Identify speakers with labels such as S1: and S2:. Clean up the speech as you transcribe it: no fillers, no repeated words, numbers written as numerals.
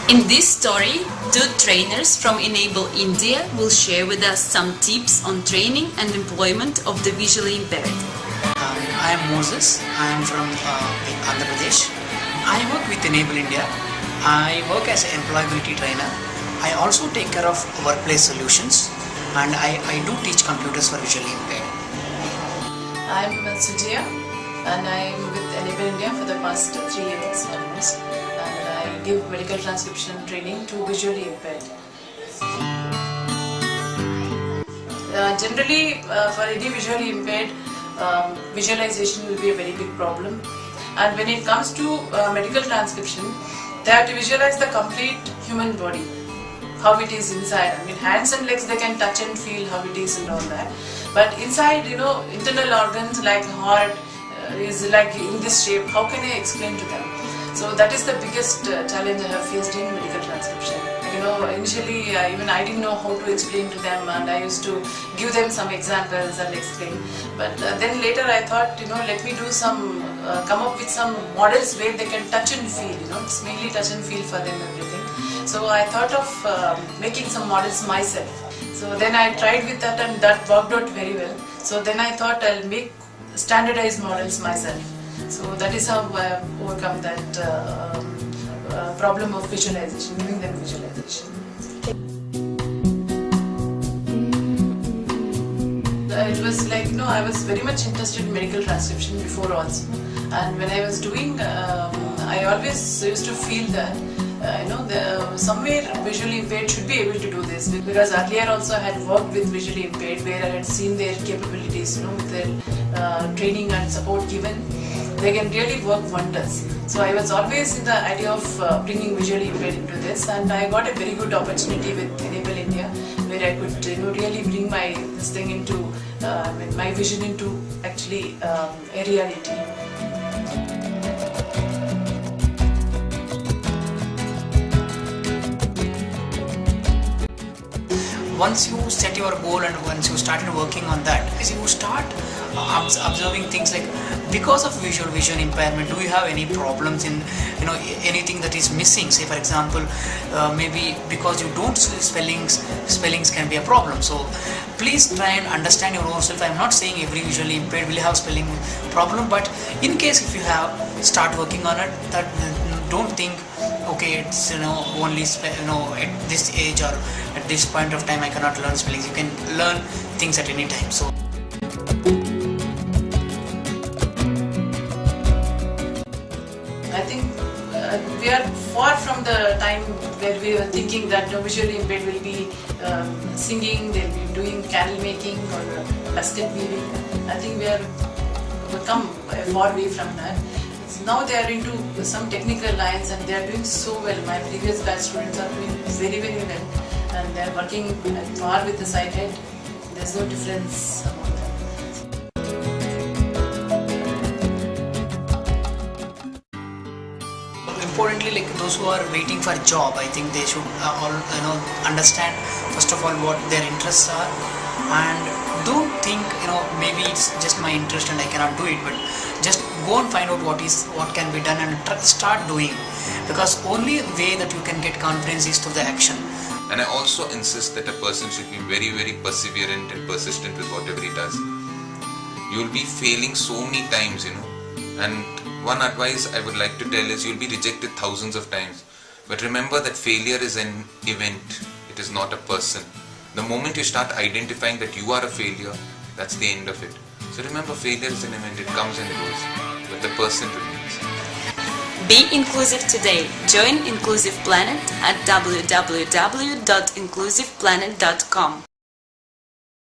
S1: In this story, two trainers from Enable India will share with us some tips on training and employment of the visually impaired.
S2: I am Moses. I am from Andhra Pradesh. I work with Enable India. I work as an employability trainer. I also take care of workplace solutions, and I do teach computers for visually impaired.
S3: I am Sujaya, and I am with Enable India for the past 3 years almost, and I give medical transcription training to visually impaired. Generally, for any visually impaired, visualization will be a very big problem, and when it comes to medical transcription, they have to visualize the complete human body, how it is inside. I mean, hands and legs they can touch and feel how it is and all that, but inside, internal organs like heart is like in this shape. How can I explain to them? So that is the biggest challenge I have faced in medical transcription. Initially even I didn't know how to explain to them, and I used to give them some examples and explain. But then later I thought, let me do come up with some models where they can touch and feel. It's mainly touch and feel for them, everything. So I thought of making some models myself. So then I tried with that, and that worked out very well. So then I thought I'll make standardized models myself. So that is how I have overcome that problem of visualization, giving them visualization. It was like, I was very much interested in medical transcription before also. And when I was doing, I always used to feel that somewhere visually impaired should be able to do this, because earlier also I had worked with visually impaired where I had seen their capabilities, with their training and support given. They can really work wonders. So I was always in the idea of bringing visually impaired into this, and I got a very good opportunity with Enable India, where I could really bring this thing into my vision into actually a reality.
S2: Once you set your goal and once you started working on that, you start observing things like, because of vision impairment, do you have any problems in anything that is missing? Say for example, maybe because you don't see spellings can be a problem. So please try and understand your own self. I am not saying every visually impaired will have spelling problem, but in case if you have, start working on it. That don't think, okay, it's only at this age or at this point of time I cannot learn spellings. You can learn things at any time. So
S3: I think we are far from the time where we were thinking that visually impaired will be singing, they'll be doing candle making or basket weaving. I think we are come far away from that. Now they are into some technical lines and they are doing so well. My previous batch students are doing very, very well, and they are working at par with the sighted. There's no difference among them.
S2: Importantly, like those who are waiting for a job, I think they should all understand first of all what their interests are, and don't think maybe it's just my interest and I cannot do it, but just go and find out what can be done and start doing, because only way that you can get confidence is through the action.
S4: And I also insist that a person should be very, very perseverant and persistent with whatever he does. You will be failing so many times, and one advice I would like to tell is, you'll be rejected thousands of times, but remember that failure is an event, it is not a person. The moment you start identifying that you are a failure, that's the end of it. So remember, failure is an event, it comes and goes, but the person remains.
S1: Be inclusive today. Join Inclusive Planet at www.inclusiveplanet.com.